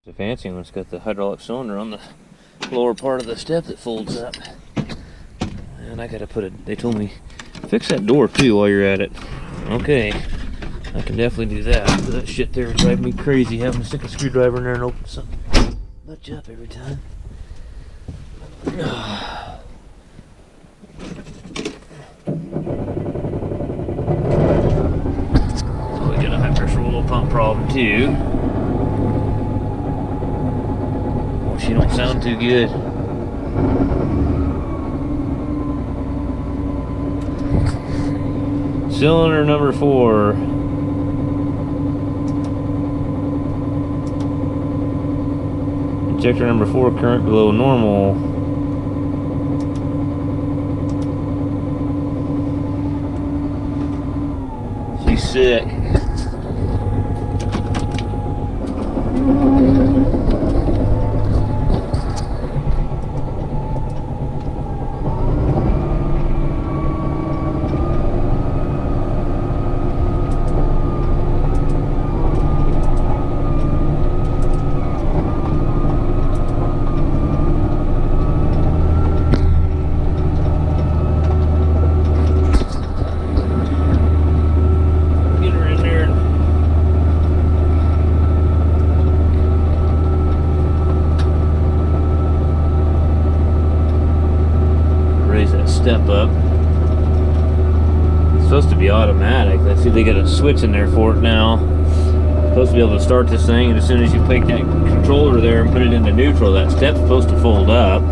The fancy one's got the hydraulic cylinder on the lower part of the step that folds up. And I gotta put it, they told me, fix that door too while you're at it. Okay, I can definitely do that. That shit there would drive me crazy, having to stick a screwdriver in there and open something much up every time. So we got a high pressure oil pump problem too. Well, she don't sound too good. Cylinder number 4. Injector number 4, current below normal. She's sick. Step up. It's supposed to be automatic. Let's see if they got a switch in there for it now. Supposed to be able to start this thing, and as soon as you take that controller there and put it into neutral, that step's supposed to fold up.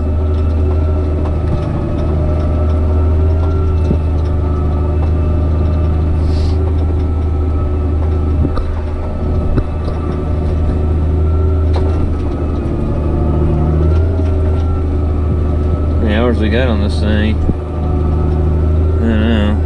How many hours we got on this thing? I don't know.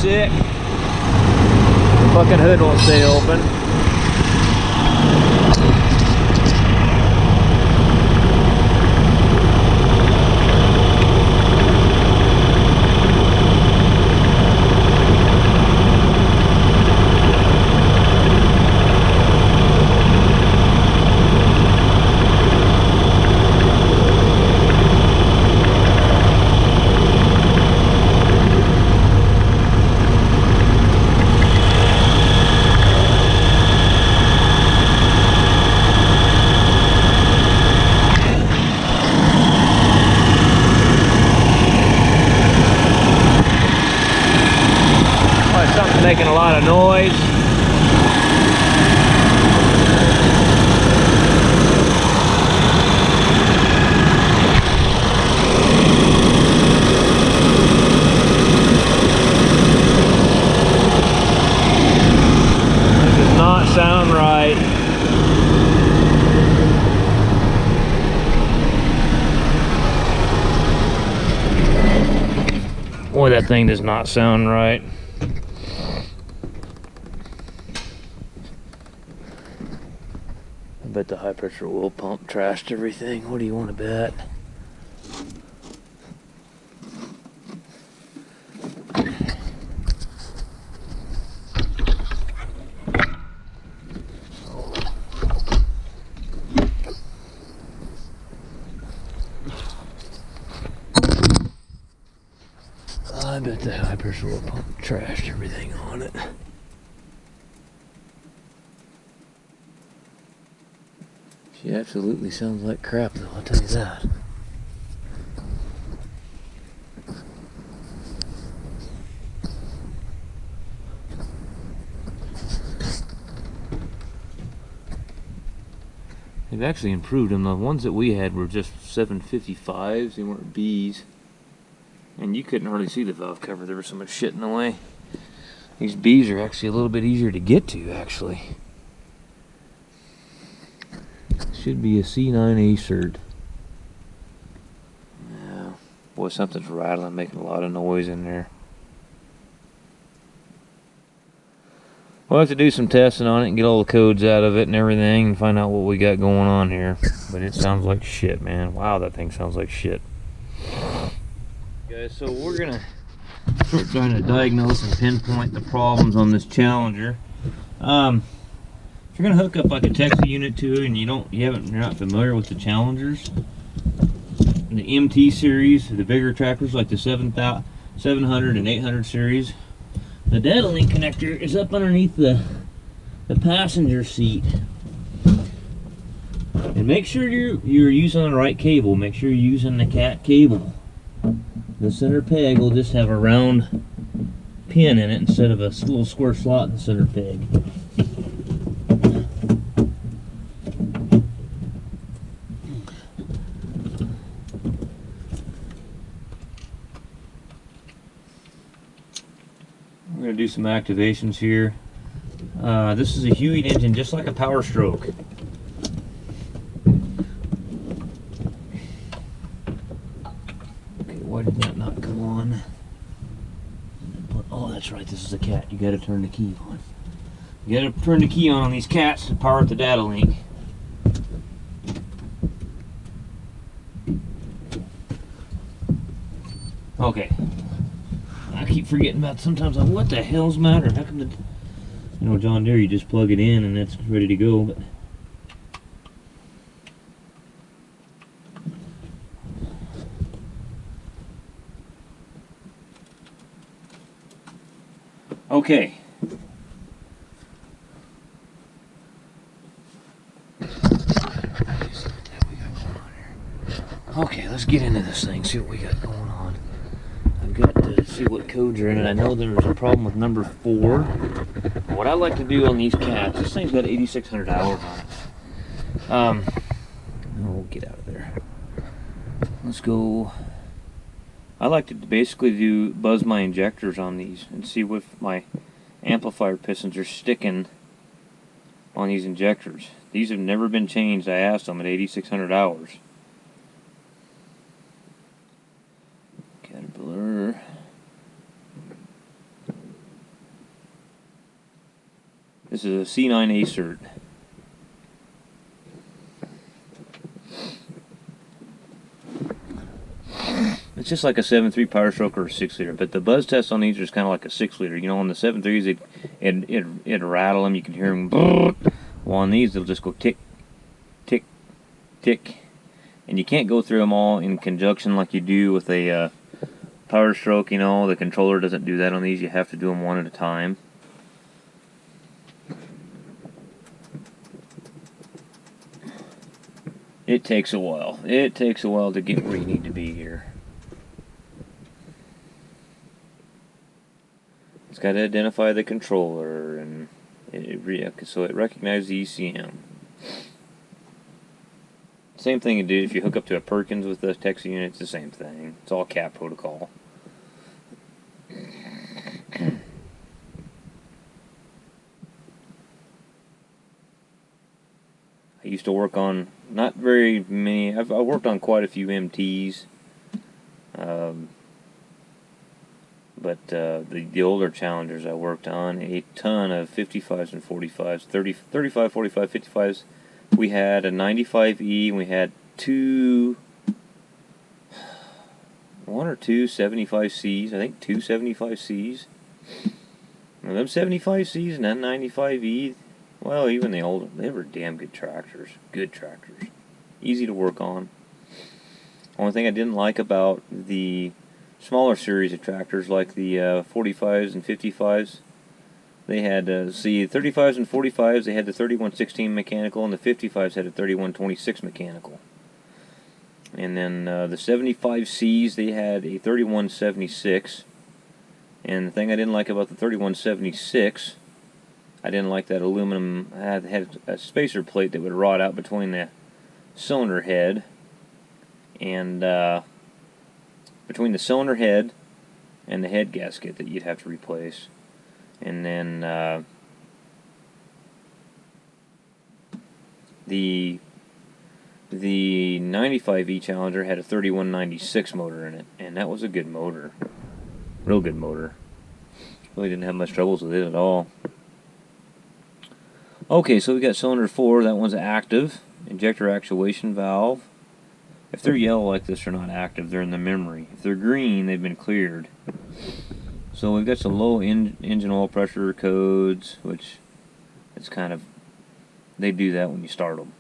Sick. The fucking hood won't stay open. Something's making a lot of noise. This does not sound right. Boy, that thing does not sound right. I bet the high pressure oil pump trashed everything. What do you want to bet? I bet the high pressure oil pump trashed everything on it. She absolutely sounds like crap though, I'll tell you that. They've actually improved them. The ones that we had were just 755s, they weren't Bs. And you couldn't hardly see the valve cover, there was so much shit in the way. These Bs are actually a little bit easier to get to, actually. should be a C9A cert. Yeah. Boy, something's rattling, making a lot of noise in there. We'll have to do some testing on it and get all the codes out of it and everything and find out what we got going on here. But it sounds like shit, man. Wow, that thing sounds like shit. Guys, so we're gonna start trying to diagnose and pinpoint the problems on this Challenger. If you're gonna hook up like a Texas unit to it and you're not familiar with the Challengers, the MT series, the bigger tractors like the 700 and 800 series, the data link connector is up underneath the passenger seat. And make sure you're using the right cable. Make sure you're using the cat cable. The center peg will just have a round pin in it instead of a little square slot in the center peg. We're going to do some activations here. This is a Huey engine, just like a Power Stroke. Okay, why did that not come on? Oh, that's right, this is a cat. You got to turn the key on. You got to turn the key on these cats to power up the data link. Okay. I keep forgetting about sometimes. What the hell's the matter? How come John Deere, you just plug it in and it's ready to go. But okay. Okay, let's get into this thing. See what we got going on. I've got to see what codes are in it. I know there's a problem with number 4. What I like to do on these cats, this thing's got 8,600 hours on it. We'll get out of there. Let's go. I like to basically buzz my injectors on these and see if my amplifier pistons are sticking on these injectors. These have never been changed. I asked them at 8,600 hours. Caterpillar. This is a C9A cert. It's just like a 7.3 Power Stroke or a 6-liter, but the buzz test on these is kind of like a 6-liter. You know, on the 7.3s, it'd rattle them. You can hear them. Well, on these, they'll just go tick, tick, tick. And you can't go through them all in conjunction like you do with a Power Stroke. You know, the controller doesn't do that on these. You have to do them one at a time. It takes a while. It takes a while to get where you need to be here. It's got to identify the controller, and so it recognizes the ECM. Same thing you do if you hook up to a Perkins with the Texas unit. It's the same thing. It's all cat protocol. I used to work on not very many. I worked on quite a few MTs, but the older Challengers I worked on a ton of 55s and 45s, 35, 45, 55s. We had a 95E, and we had one or two 75Cs. I think 2 75Cs. Now, them 75Cs and that 95E. Well, even the older, they were damn good tractors. Good tractors. Easy to work on. Only thing I didn't like about the smaller series of tractors, like the 45s and 55s, they had, 35s and 45s, they had the 3116 mechanical, and the 55s had a 3126 mechanical. And then the 75Cs, they had a 3176. And the thing I didn't like about the 3176, I didn't like that aluminum, had a spacer plate that would rot out between the cylinder head and between the cylinder head and the head gasket that you'd have to replace. And then the The 95E Challenger had a 3196 motor in it, and that was a good motor. Real good motor. Really didn't have much troubles with it at all. Okay, so we got cylinder 4, that one's active. Injector actuation valve. If they're yellow like this, they're not active, they're in the memory. If they're green, they've been cleared. So we've got some low engine oil pressure codes, which it's kind of, they do that when you start them.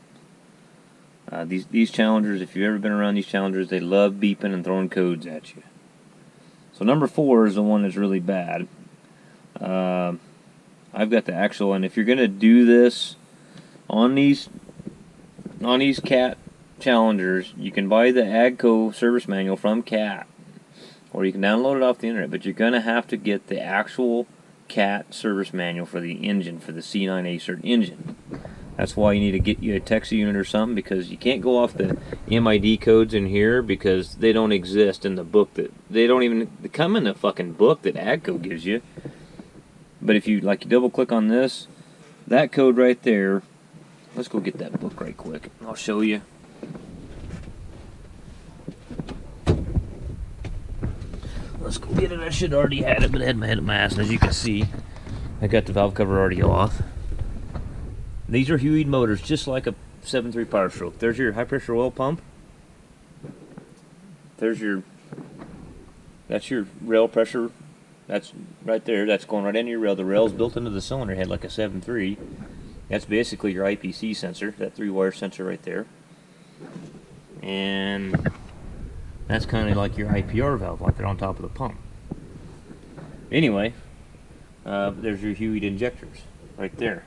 These Challengers, if you've ever been around these Challengers, they love beeping and throwing codes at you. So number 4 is the one that's really bad. I've got the actual, and if you're going to do this on these CAT Challengers, you can buy the AGCO service manual from CAT, or you can download it off the internet, but you're going to have to get the actual CAT service manual for the engine, for the C9A cert engine. That's why you need to get you a Texas unit or something, because you can't go off the MID codes in here because they don't exist in the book. That they don't even come in the fucking book that AGCO gives you. But if you you double click on this, that code right there, let's go get that book right quick. I'll show you. Let's go get it. I should have already had it, but I had my head in my ass, and as you can see, I got the valve cover already off. These are Huey motors, just like a 7.3 Power Stroke. There's your high pressure oil pump. That's your rail pressure. That's right there. That's going right into your rail. The rail's built into the cylinder head like a 7.3. That's basically your IPC sensor, that 3-wire sensor right there. And that's kind of like your IPR valve, like they're on top of the pump. Anyway, there's your Huey injectors right there.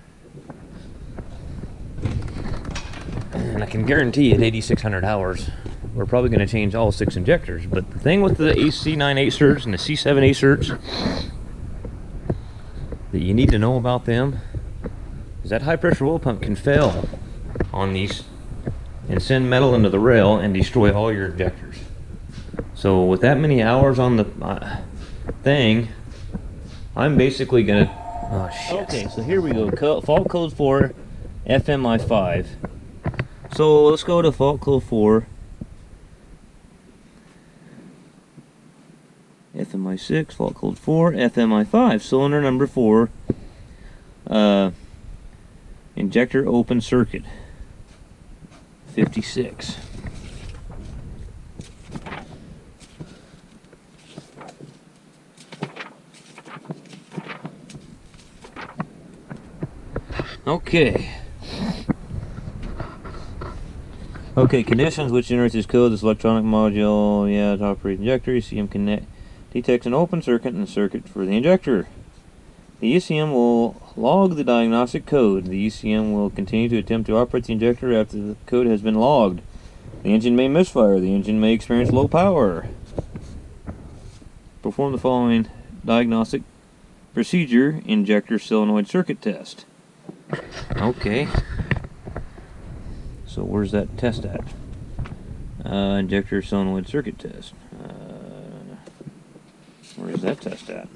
And I can guarantee at 8,600 hours, we're probably going to change all 6 injectors. But the thing with the C9A certs and the C7A certs that you need to know about them is that high pressure oil pump can fail on these and send metal into the rail and destroy all your injectors. So with that many hours on the thing, I'm basically going to... Oh, shit. Okay, so here we go. Fault code 4, FMI5. So let's go to fault code 4. FMI6, fault code 4, FMI5, cylinder number 4, injector open circuit, 56. Okay, conditions which generates this code, this electronic module, to operate injector, ECM connect, detects an open circuit and a circuit for the injector. The ECM will log the diagnostic code. The ECM will continue to attempt to operate the injector after the code has been logged. The engine may misfire. The engine may experience low power. Perform the following diagnostic procedure: injector solenoid circuit test. Okay. So where's that test at? Injector solenoid circuit test. Where's that test at?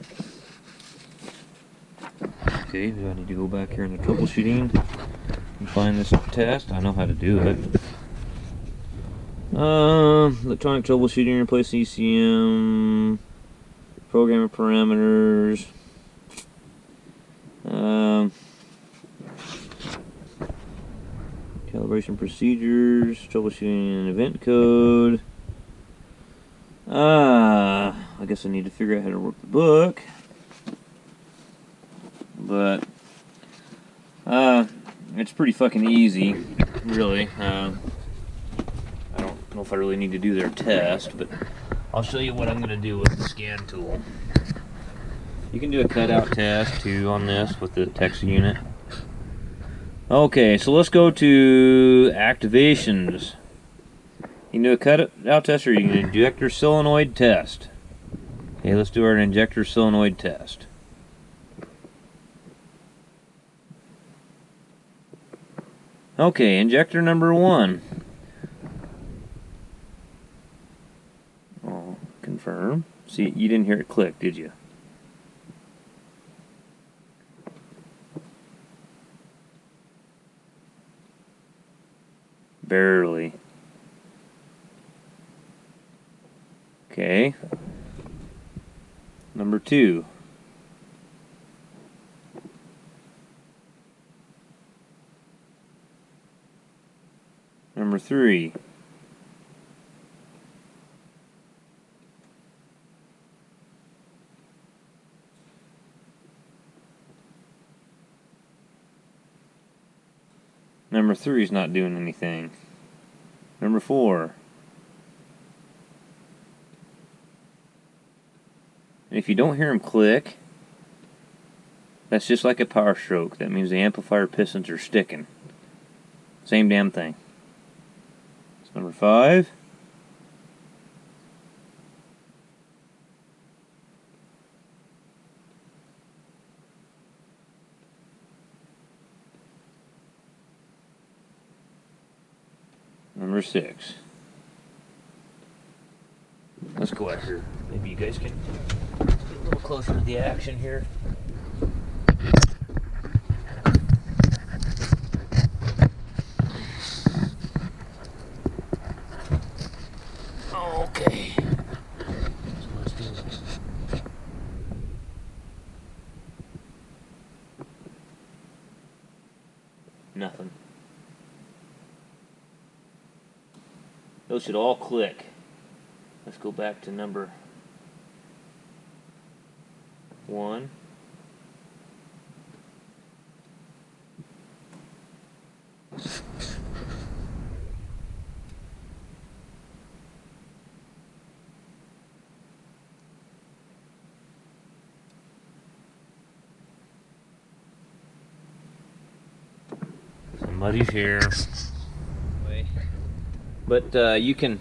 Okay, do I need to go back here in the troubleshooting and find this test? I know how to do it. Electronic troubleshooting, replace ECM, programmer parameters. Calibration procedures, troubleshooting and event code. I guess I need to figure out how to work the book. But it's pretty fucking easy, really. I don't know if I really need to do their test, but I'll show you what I'm going to do with the scan tool. You can do a cutout test too on this with the Texas unit. Okay, so let's go to activations. You can do a cutout test, or you can do an injector solenoid test. Okay, let's do our injector solenoid test. Okay, injector number 1. I'll confirm. See, you didn't hear it click, did you? Barely. Okay. Number 2. Number 3. Number 3 is not doing anything. Number 4. And if you don't hear them click, that's just like a power stroke. That means the amplifier pistons are sticking. Same damn thing. It's number 5. Number 6. Let's go out here. Maybe you guys can get a little closer to the action here. Okay. So let's do this. Nothing. Those should all click. Let's go back to number 1. Somebody's here. But you can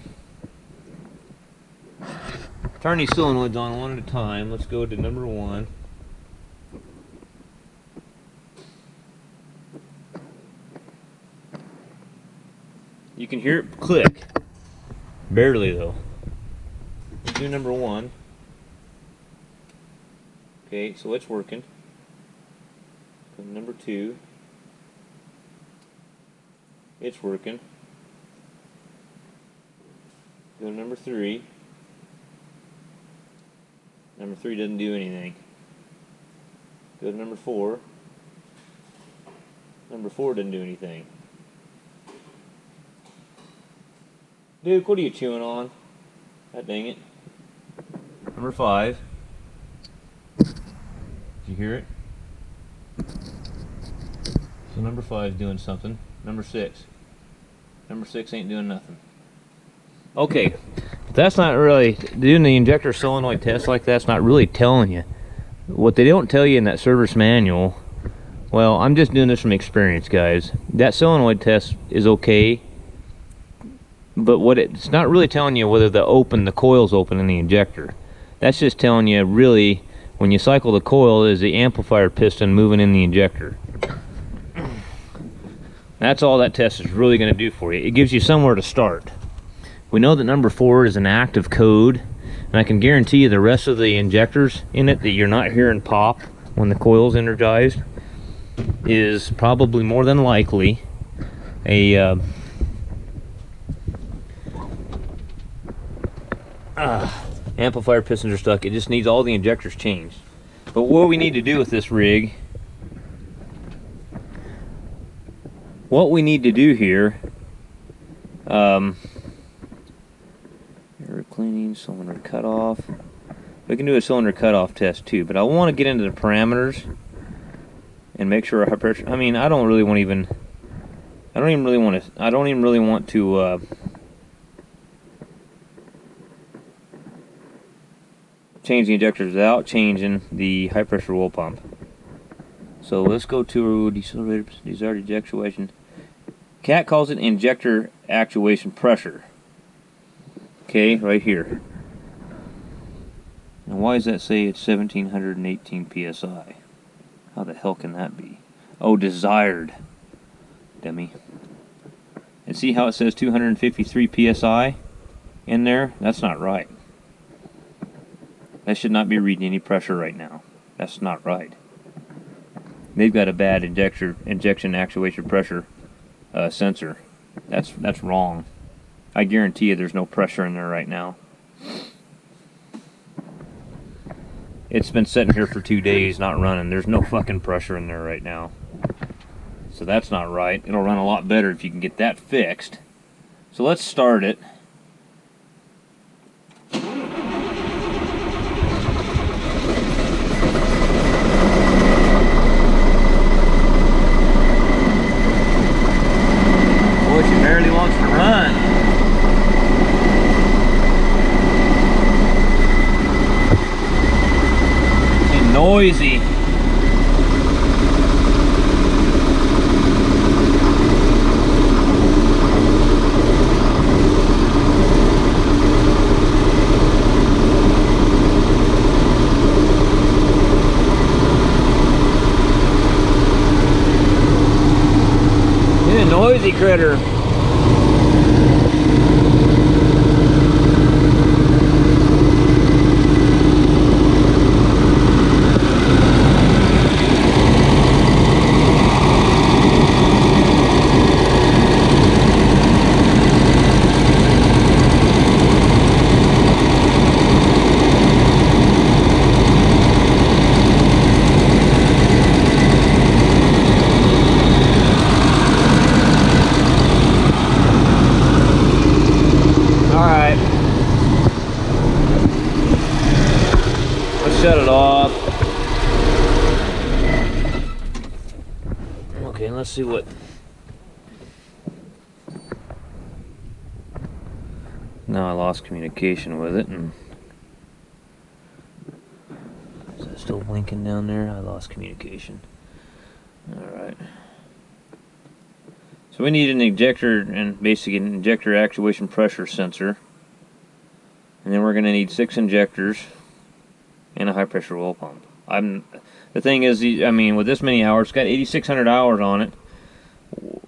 turn these solenoids on one at a time. Let's go to number 1. You can hear it click. Barely though. Let's do number 1. Okay, so it's working. Go to number 2. It's working. Go to number 3. Number 3 doesn't do anything. Go to number 4. Number 4 doesn't do anything. Duke, what are you chewing on? God dang it. Number 5. Did you hear it? So number 5 is doing something. Number 6. Number 6 ain't doing nothing. Okay, but that's not really, doing the injector solenoid test like that's not really telling you. What they don't tell you in that service manual, well, I'm just doing this from experience, guys. That solenoid test is okay, but what it's not really telling you whether the coil's open in the injector. That's just telling you really when you cycle the coil is the amplifier piston moving in the injector. That's all that test is really going to do for you. It gives you somewhere to start. We know that number 4 is an active code, and I can guarantee you the rest of the injectors in it that you're not hearing pop when the coil's energized is probably more than likely a amplifier pistons are stuck. It just needs all the injectors changed. But what we need to do with this rig, what we need to do here, air cleaning, cylinder cutoff. We can do a cylinder cutoff test too, but I want to get into the parameters and make sure our high pressure. I mean, I don't even really want to change the injectors without changing the high pressure oil pump. So let's go to decelerated desired ejection. Cat calls it injector actuation pressure. Okay, right here. And why does that say it's 1718 psi? How the hell can that be? Oh, desired. Dummy. And see how it says 253 psi in there? That's not right. That should not be reading any pressure right now. That's not right. They've got a bad injection actuation pressure sensor. That's wrong. I guarantee you there's no pressure in there right now. It's been sitting here for 2 days, not running. There's no fucking pressure in there right now. So that's not right. It'll run a lot better if you can get that fixed. So let's start it. Boy, she barely wants to run. She's noisy. Noisy critter. Shut it off. Okay, let's see what. Now I lost communication with it, and is that still blinking down there? I lost communication. Alright. So we need an injector and basically an injector actuation pressure sensor. And then we're going to need 6 injectors and a high pressure oil pump. The thing is, I mean, with this many hours, it's got 8,600 hours on it.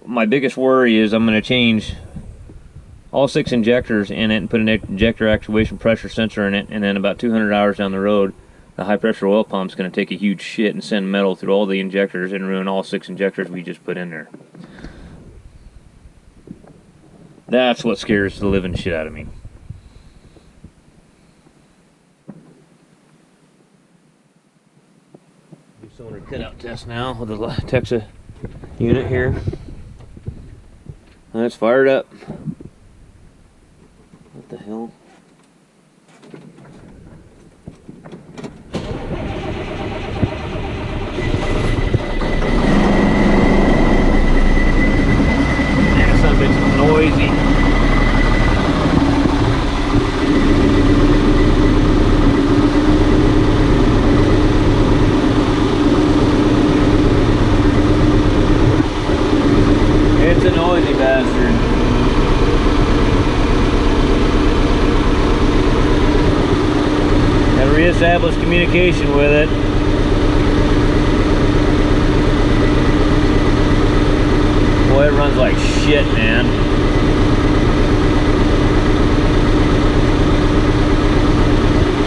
My biggest worry is I'm going to change all 6 injectors in it and put an injector actuation pressure sensor in it, and then about 200 hours down the road, the high pressure oil pump's going to take a huge shit and send metal through all the injectors and ruin all 6 injectors we just put in there. That's what scares the living shit out of me. Cylinder cutout test now with the Texas unit here. That's fired up. What the hell? Man, that son of a bitch is noisy. It's a noisy bastard. Gotta reestablish communication with it. Boy, it runs like shit, man.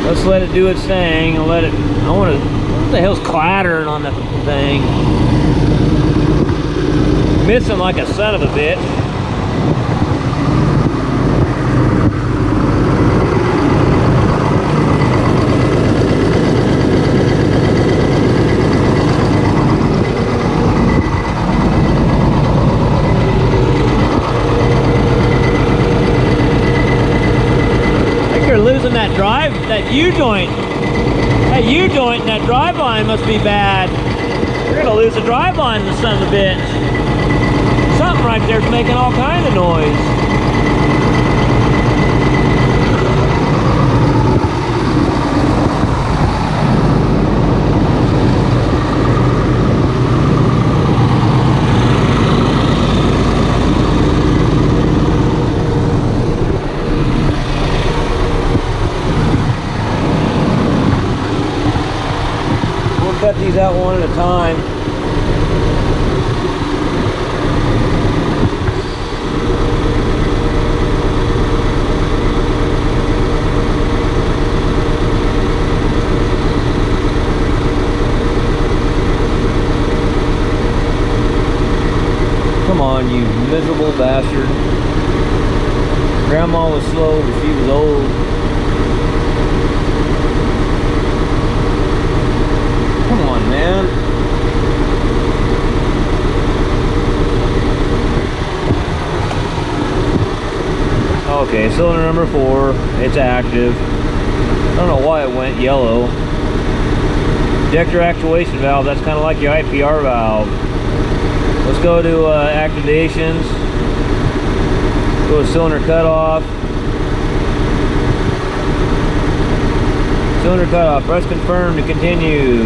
Let's let it do its thing and let it. What the hell's clattering on the thing? Missing like a son of a bitch. I think you're losing that drive, that U-joint. That U-joint and that drive line must be bad. You're gonna lose the drive line, the son of a bitch. Something right there's making all kind of noise. We'll cut these out one at a time. Come on, you miserable bastard. Grandma was slow, but she was old. man. Okay, cylinder number 4, it's active. I don't know why it went yellow. Injector actuation valve, that's kind of like your IPR valve. Let's go to activations. Go to cylinder cutoff. Cylinder cutoff, press confirm to continue.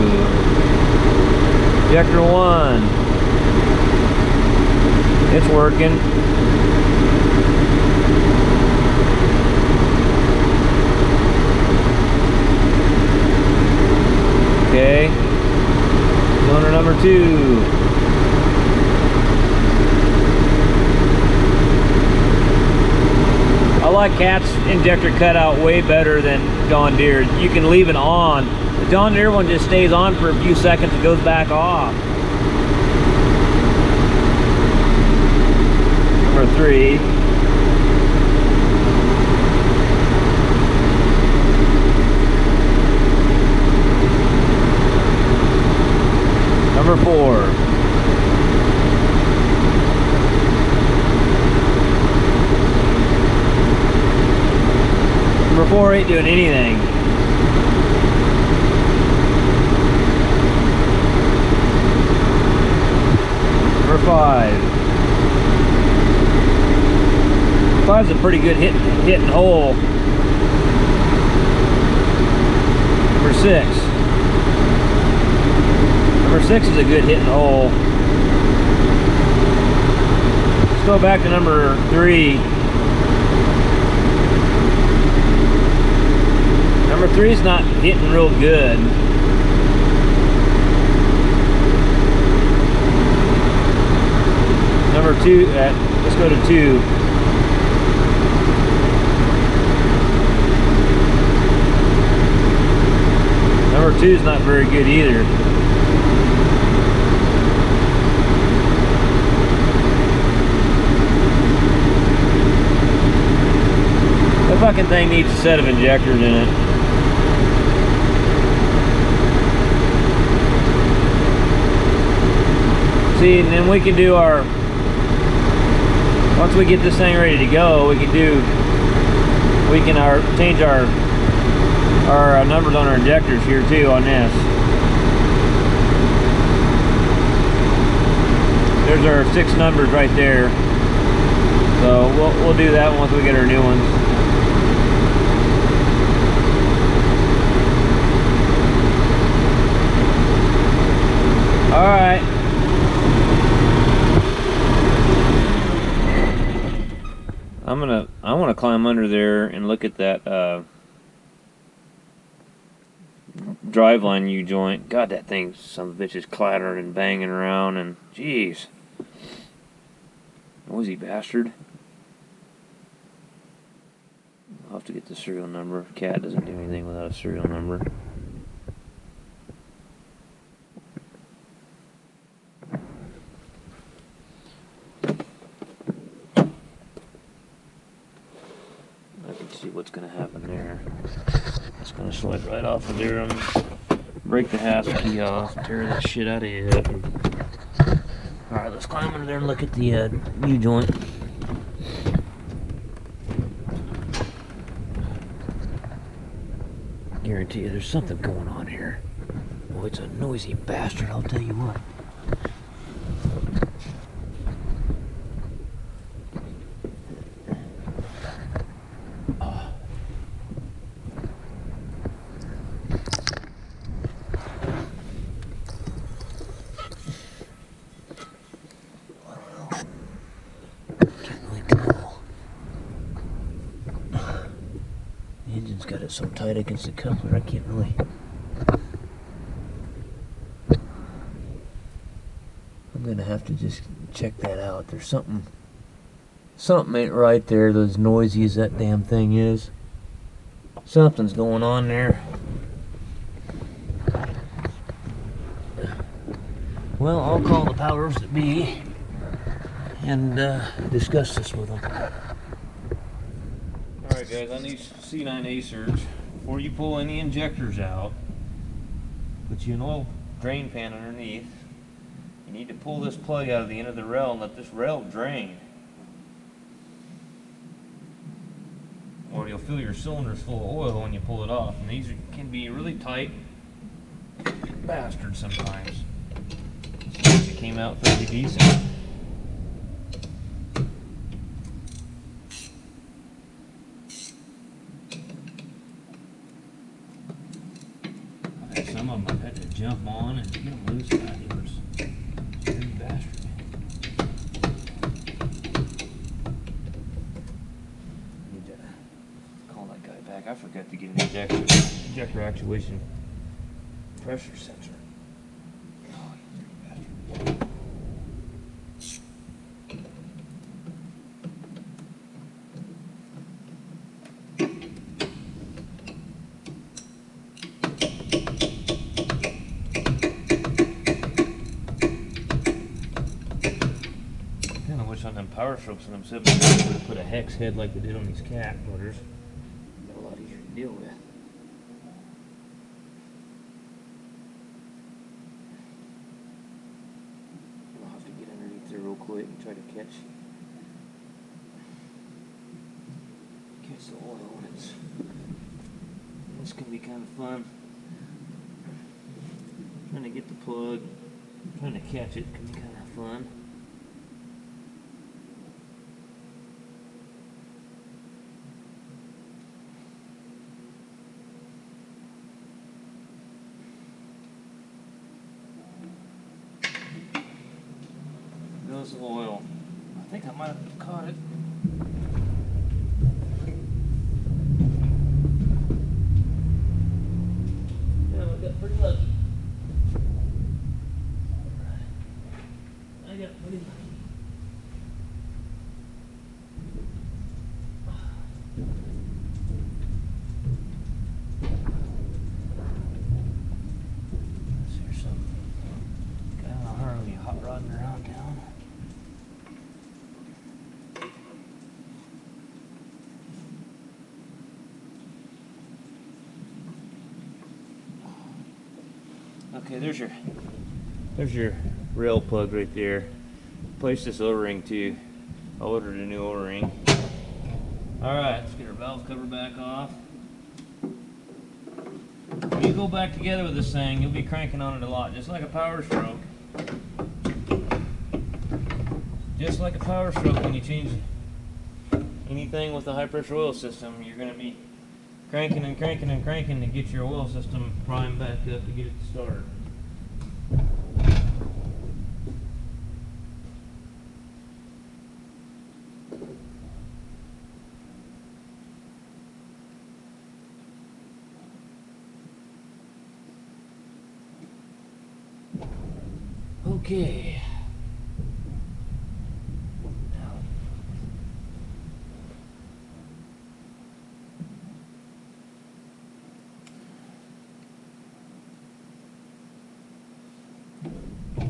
Injector 1. It's working. Okay. Cylinder number 2. I like Cat's injector cutout way better than John Deere. You can leave it on. The John Deere one just stays on for a few seconds and goes back off. Number 3. Number 4. Number 4 ain't doing anything. Number 5. 5's a pretty good hit and hole. Number 6. Number 6 is a good hit and hole. Let's go back to number 3. Number 3's not hitting real good. Number 2, let's go to 2. Number 2's not very good either. That fucking thing needs a set of injectors in it. See, and then we can do our, once we get this thing ready to go, we can change our numbers on our injectors here too on this. There's our 6 numbers right there. So we'll do that once we get our new ones. All right. I want to climb under there and look at that driveline U-joint. God, that thing, some bitch is clattering and banging around, and jeez, noisy bastard. I'll have to get the serial number. Cat doesn't do anything without a serial number. See what's going to happen there. It's going to slide right off of there and break the hasp key off and tear that shit out of it. Alright, let's climb under there and look at the U-joint. Guarantee you there's something going on here. Oh, it's a noisy bastard, I'll tell you what. Got it so tight against the coupler I can't really. I'm gonna have to just check that out. There's something ain't right there. As noisy as that damn thing is, something's going on there. Well, I'll call the powers that be and discuss this with them. Alright guys, on these C9 Acers, before you pull any injectors out, put you an oil drain pan underneath. You need to pull this plug out of the end of the rail and let this rail drain, or you'll fill your cylinders full of oil when you pull it off. And these can be really tight bastards sometimes. So it came out fairly decent. Some of them I've had to jump on and get them loose afterwards. It's a big bastard. Need to call that guy back. I forgot to get an injector actuation pressure sensor. Oh, you dirty bastard. On them power strokes on them 7s would have put a hex head like they did on these cat motors. They're a lot easier to deal with. I'll have to get underneath there real quick and try to catch the oil when it's. This can be kind of fun. Trying to get the plug, trying to catch it can be kind of fun. Goes the oil. I think I might have caught it. Yeah, I got pretty lucky. I got pretty lucky. There's some guy on a Harley hot rodding around town. Okay, there's your rail plug right there. Place this O-ring too. I ordered a new O-ring. Alright, let's get our valve cover back off. When you go back together with this thing, you'll be cranking on it a lot, just like a power stroke. Just like a power stroke, when you change anything with a high pressure oil system, you're going to be cranking and cranking and cranking to get your oil system primed back up to get it to start. Okay.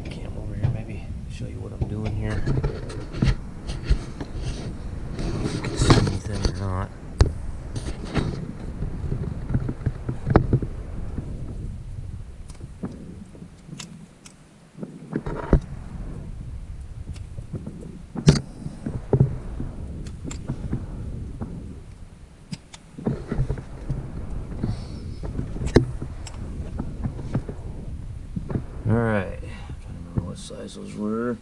Cam over here, maybe show you what I'm doing here. If you can see anything or not. Alright, I'm trying to remember what size those were.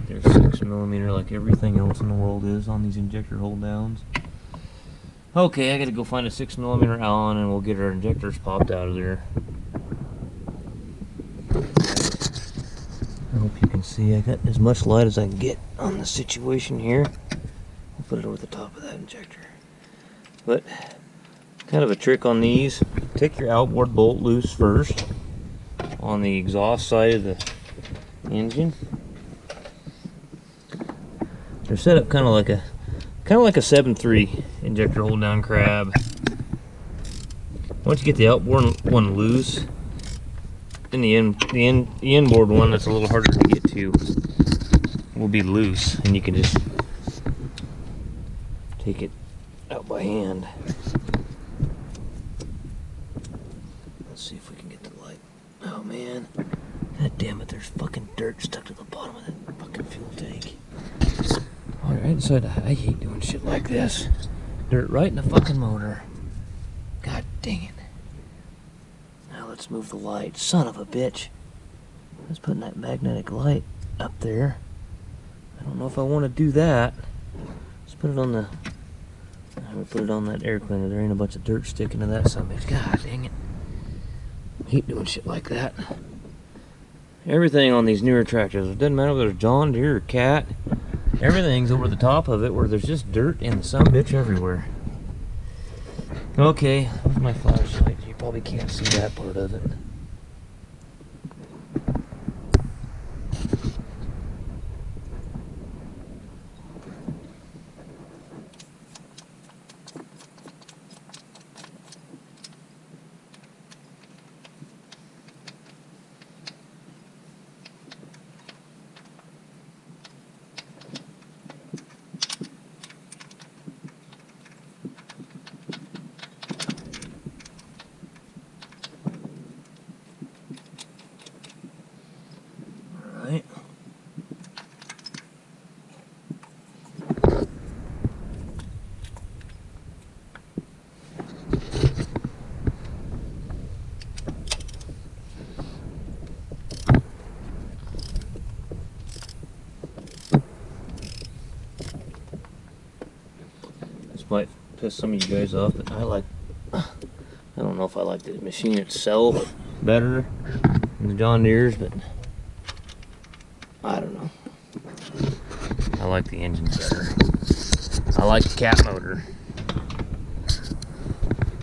They're 6mm like everything else in the world is on these injector hold downs. Okay, I gotta go find a 6mm Allen and we'll get our injectors popped out of there. I hope you can see I got as much light as I can get on the situation here. I'll put it over the top of that injector. But kind of a trick on these, take your outboard bolt loose first on the exhaust side of the engine. They're set up kind of like a 7.3 injector hold down crab. Once you get the outboard one loose, then the inboard one that's a little harder to get to will be loose, and you can just take it out by hand. man. God damn it, there's fucking dirt stuck to the bottom of that fucking fuel tank. Alright, so I hate doing shit like this. Dirt right in the fucking motor. God dang it. Now let's move the light. Son of a bitch. I was putting that magnetic light up there. I don't know if I want to do that. Let's put it on the... I'm going to put it on that air cleaner. There ain't a bunch of dirt sticking to that son of a bitch. God dang it. I hate doing shit like that. Everything on these newer tractors, it doesn't matter whether it's John Deere or Cat, everything's over the top of it where there's just dirt and some bitch everywhere. Okay, there's my flashlight. You probably can't see that part of it. Alright. This might piss some of you guys off, but I don't know if I like the machine itself better than the John Deere's, but I don't know. I like the engine better. I like the Cat motor.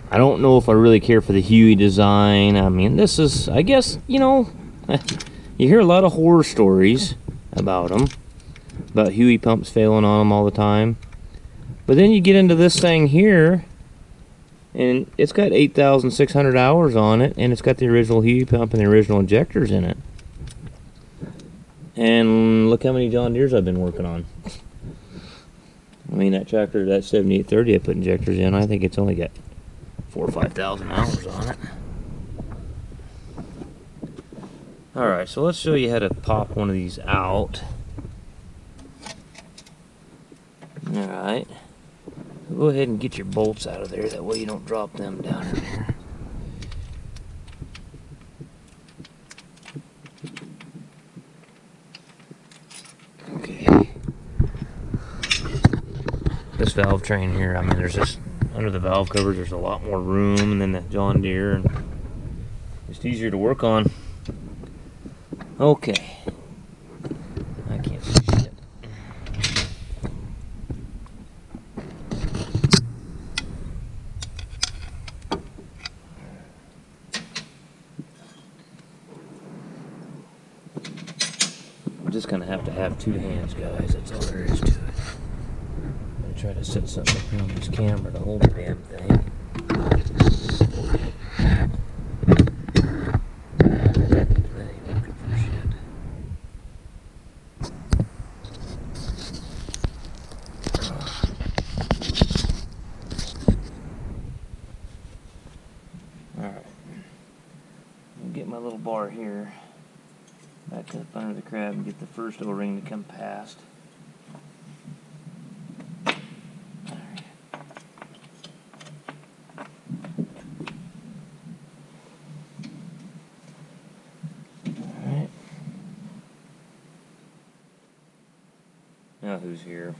I don't know if I really care for the Huey design. I mean, this is, I guess, you know, you hear a lot of horror stories about them, about Huey pumps failing on them all the time. But then you get into this thing here, and it's got 8,600 hours on it, and it's got the original Huey pump and the original injectors in it. And look how many John Deere's I've been working on. I mean, that tractor, that 7830 I put injectors in, I think it's only got 4,000 or 5,000 hours on it. Alright, so let's show you how to pop one of these out. Alright. Go ahead and get your bolts out of there, that way you don't drop them down in there. Okay. This valve train here, I mean, there's just, under the valve covers, there's a lot more room than the John Deere, and just easier to work on. Okay. I can't see shit. I'm just gonna have to have two hands, guys. That's all there is to it. I'm gonna try to set something up here on this camera to hold the damn thing. Get my little bar here back up under the crab and get the first O-ring to come past. Alright. Now who's here?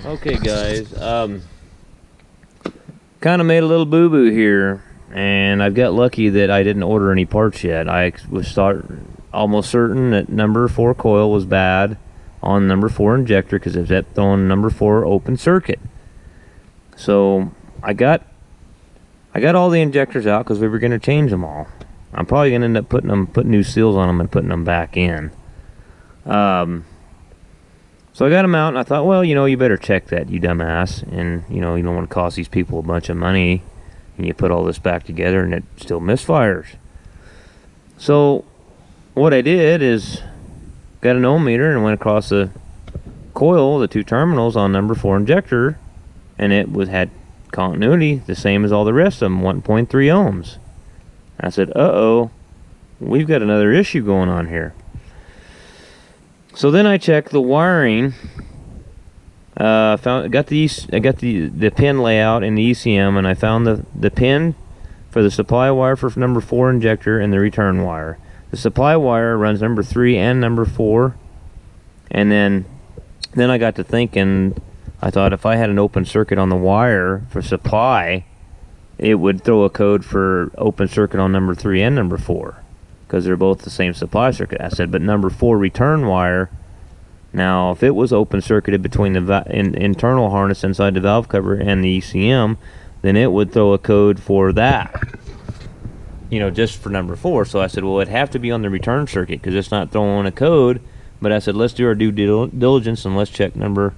Okay guys, kind of made a little boo-boo here, and I've got lucky that I didn't order any parts yet. I was almost certain that number 4 coil was bad, on number 4 injector because it was throwing number 4 open circuit. So I got all the injectors out because we were going to change them all. I'm probably going to end up putting new seals on them and putting them back in. So I got them out, and I thought, well, you better check that, you dumbass. And, you don't want to cost these people a bunch of money, and you put all this back together, and it still misfires. So what I did is got an ohm meter and went across the coil, the 2 terminals on number 4 injector, and it had continuity the same as all the rest of them, 1.3 ohms. I said, uh-oh, we've got another issue going on here. So then I checked the wiring. I got the pin layout in the ECM, and I found the pin for the supply wire for number 4 injector and the return wire. The supply wire runs number 3 and number 4, and then I got to thinking. I thought if I had an open circuit on the wire for supply, it would throw a code for open circuit on number 3 and number 4. Because they're both the same supply circuit. I said, but number 4 return wire, now if it was open circuited between the internal harness inside the valve cover and the ECM, then it would throw a code for that, just for number 4. So I said, well, it'd have to be on the return circuit because it's not throwing a code. But I said, let's do our due diligence and let's check number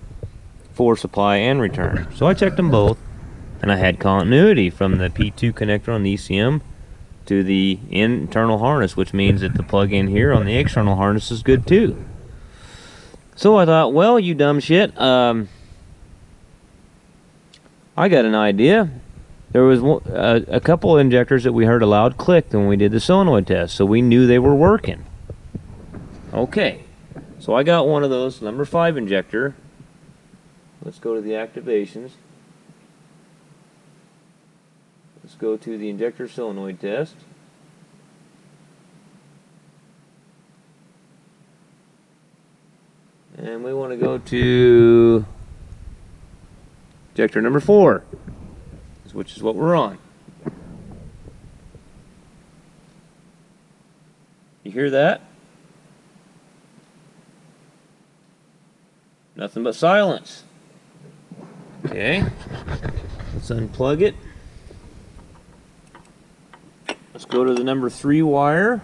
4 supply and return. So I checked them both, and I had continuity from the P2 connector on the ECM to the internal harness, which means that the plug-in here on the external harness is good too. So I thought, well, you dumb shit, I got an idea. There was a couple of injectors that we heard a loud click when we did the solenoid test, so we knew they were working. Okay, so I got one of those, number 5 injector. Let's go to the activations. Let's go to the injector solenoid test. And we want to go to injector number 4, which is what we're on. You hear that? Nothing but silence. Okay, let's unplug it. Let's go to the number 3 wire.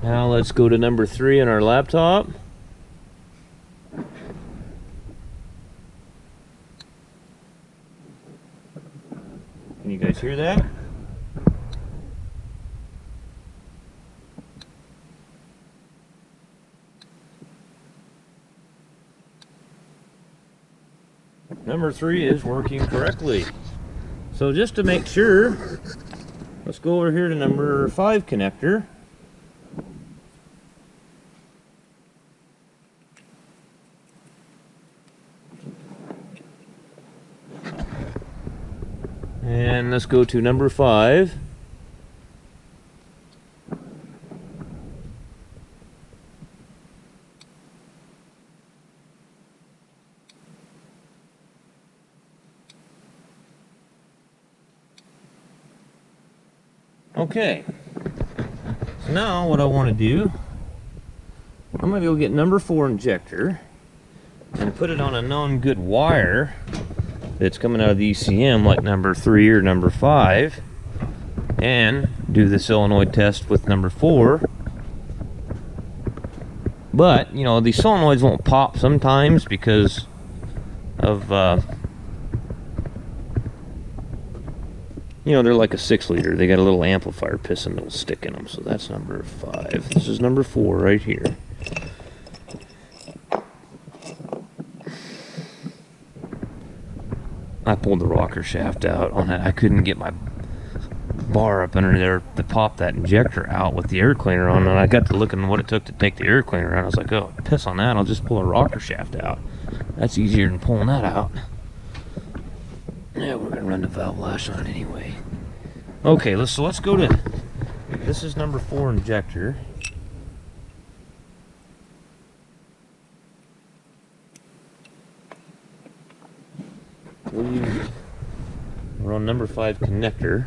Now let's go to number 3 on our laptop. Can you guys hear that? Number 3 is working correctly. So just to make sure, let's go over here to number 5 connector. And let's go to number 5. Okay, so now what I want to do, I'm going to go get number 4 injector and put it on a known good wire that's coming out of the ECM, like number 3 or number 5, and do the solenoid test with number 4. But, these solenoids won't pop sometimes because of, they're like a 6-liter. They got a little amplifier piston that'll stick in them. So that's number 5. This is number 4 right here. I pulled the rocker shaft out on it. I couldn't get my bar up under there to pop that injector out with the air cleaner on, and I got to looking at what it took to take the air cleaner out. I was like, oh, piss on that. I'll just pull a rocker shaft out. That's easier than pulling that out. Yeah, we're gonna run the valve lash on it anyway. Okay, let's go to, this is number 4 injector. We're on number 5 connector.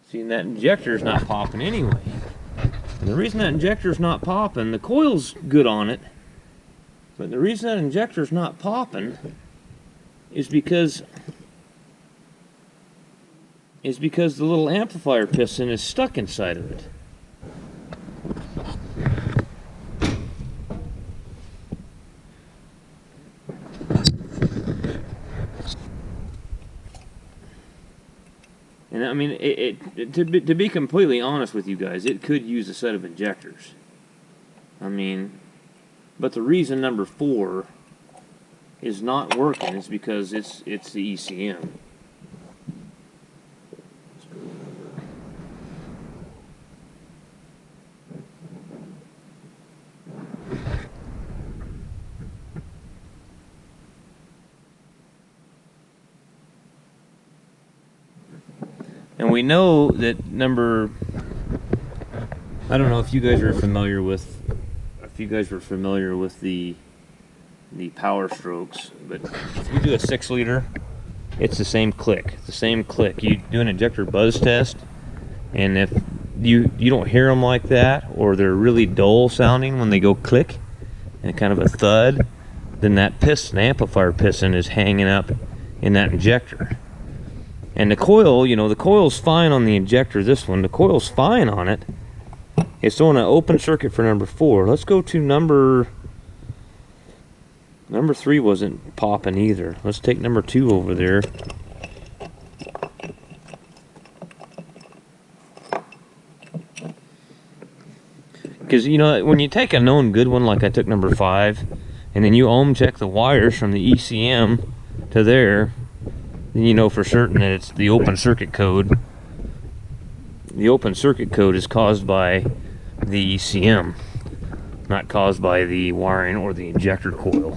See, and that injector's not popping anyway. And the reason that injector's not popping, the coil's good on it, but the reason that injector's not popping is because the little amplifier piston is stuck inside of it. And I mean, to be completely honest with you guys, it could use a set of injectors. I mean, but the reason number 4 is not working is because it's the ECM. And we know that I don't know if you guys are familiar with, the power strokes, but if you do a 6 liter, it's the same click. The same click. You do an injector buzz test, and if you don't hear them like that, or they're really dull sounding when they go click, and kind of a thud, then that piston, amplifier piston, is hanging up in that injector. And the coil, you know, the coil's fine on the injector, this one. The coil's fine on it. It's on an open circuit for number 4. Let's go to number 3 wasn't popping either. Let's take number 2 over there. Because, you know, when you take a known good one, like I took number 5, and then you ohm check the wires from the ECM to there, then you know for certain that it's the open circuit code. The open circuit code is caused by the ECM, not caused by the wiring or the injector coil.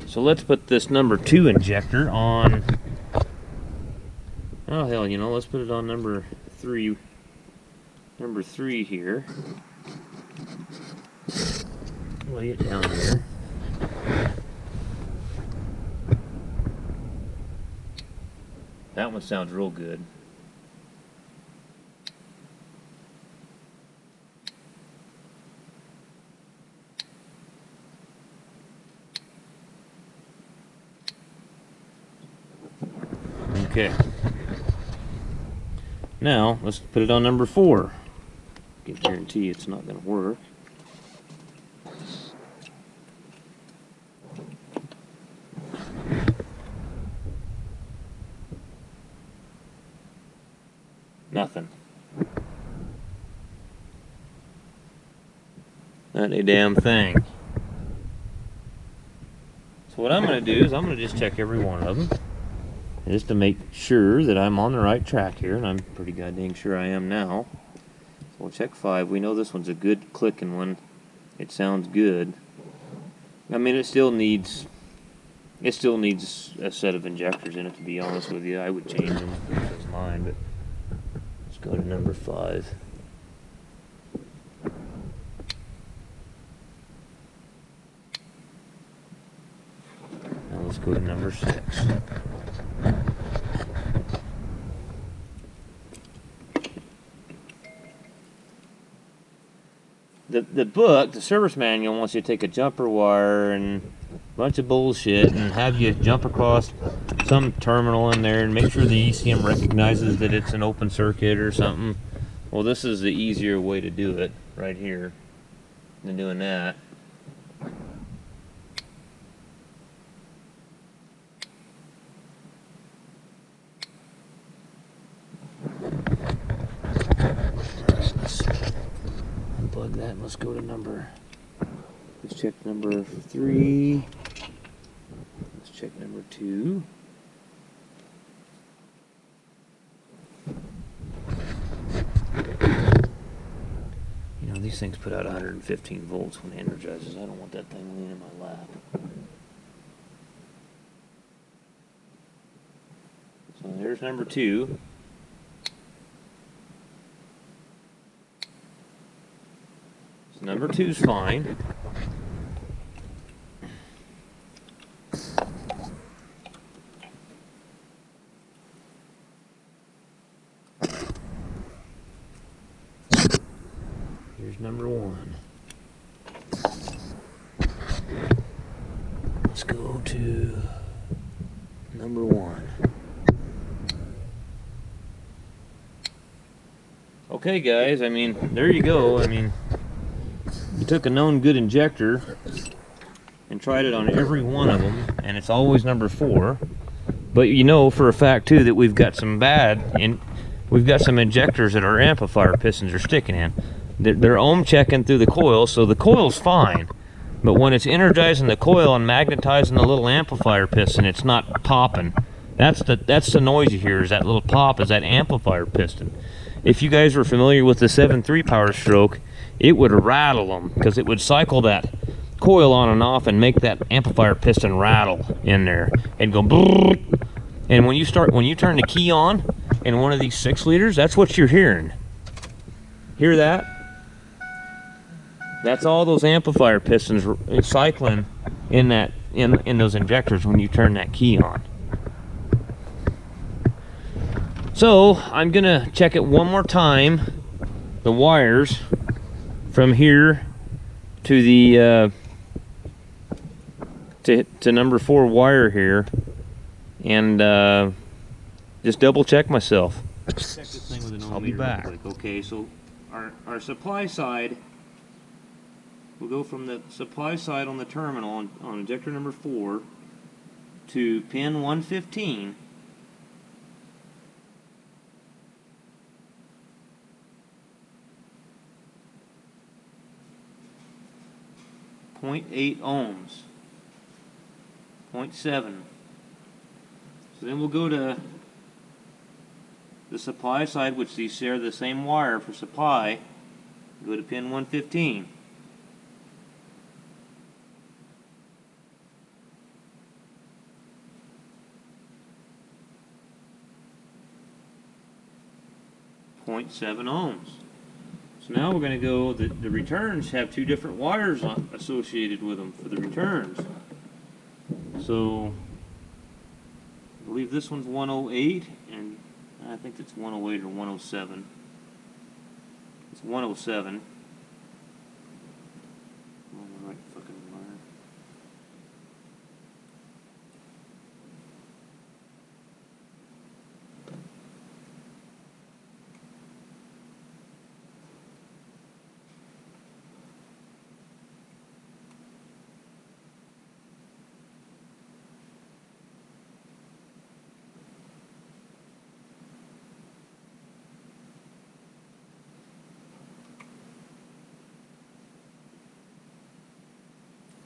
So let's put this number 2 injector on, oh hell, you know, let's put it on number 3 here. Lay it down here. That one sounds real good. Okay. Now, let's put it on number 4. I can guarantee it's not going to work. Nothing. Not a damn thing. So what I'm going to do is I'm going to just check every one of them, just to make sure that I'm on the right track here, and I'm pretty goddamn sure I am now. So we'll check 5. We know this one's a good clicking one. It sounds good. I mean, it still needs a set of injectors in it, to be honest with you. I would change them if it was mine, but let's go to number 5. Now let's go to number 6. The book, the service manual, wants you to take a jumper wire and a bunch of bullshit and have you jump across some terminal in there and make sure the ECM recognizes that it's an open circuit or something. Well, this is the easier way to do it right here than doing that. Unplug that and let's go to let's check number 3. Let's check number 2. You know, these things put out 115 volts when it energizes. I don't want that thing laying in my lap. So there's number 2. number 2's fine. Here's number 1. Let's go to number 1. Okay guys, I mean, there you go. I mean, you took a known good injector and tried it on every one of them, and it's always number 4. But you know for a fact too that we've got some we've got some injectors that our amplifier pistons are sticking in. They're ohm checking through the coil, so the coil's fine. But when it's energizing the coil and magnetizing the little amplifier piston, it's not popping. That's the noise you hear, is that little pop, is that amplifier piston. If you guys were familiar with the 7.3 power stroke, it would rattle them, because it would cycle that coil on and off and make that amplifier piston rattle in there and go brrrr. And when you turn the key on in one of these 6 liters, that's what you're hearing. Hear that? That's all those amplifier pistons cycling in those injectors when you turn that key on. So I'm gonna check it one more time, the wires from here to the to number 4 wire here, and just double check myself. Check this thing with an I'll be back. Okay, so our supply side, we'll go from the supply side on the terminal on injector number 4 to pin 115. .8 ohms, 0.7. So then we'll go to the supply side, which these share the same wire for supply. Go to pin 115. .7 ohms. So now we're going to go, the returns have 2 different wires associated with them for the returns. So I believe this one's 108, and I think it's 108 or 107. It's 107. On the right fucking wire.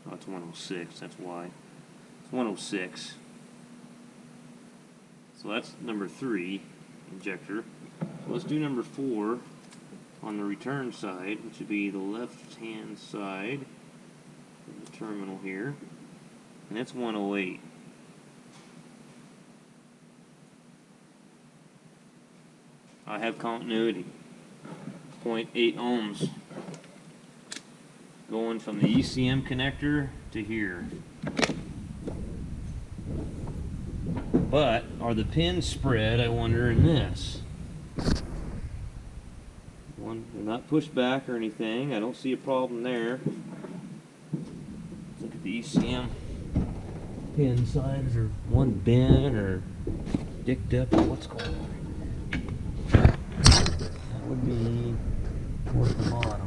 Oh, it's 106, that's why. It's 106. So that's number 3 injector. So let's do number 4 on the return side, which would be the left-hand side of the terminal here. And that's 108. I have continuity. 0.8 ohms. Going from the ECM connector to here. But are the pins spread, I wonder, in this? They're not pushed back or anything. I don't see a problem there. Look at the ECM pin sides, or one bent or dicked up, or what's going on? That would be towards the bottom.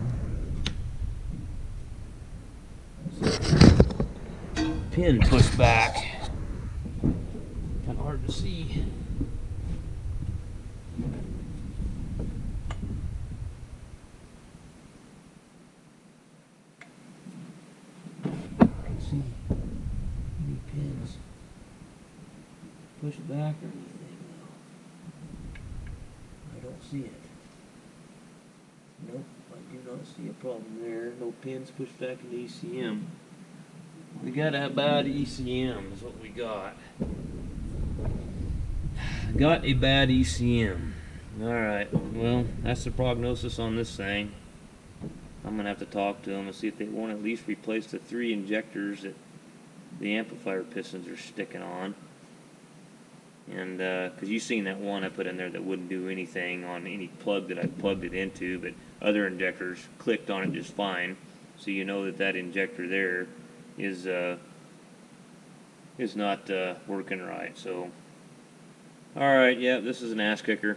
Pin pushed back. Kind of hard to see. I can see any pins pushed back or anything though. I don't see it. Nope, I do not see a problem there. No pins pushed back in the ECM. We got a bad ECM is what we got. Got a bad ECM. Alright, well, that's the prognosis on this thing. I'm gonna have to talk to them and see if they won't at least replace the 3 injectors that the amplifier pistons are sticking on. And because you've seen that one I put in there that wouldn't do anything on any plug that I plugged it into, but other injectors clicked on it just fine. So you know that that injector there is not working right. So, all right, yeah, this is an ass kicker.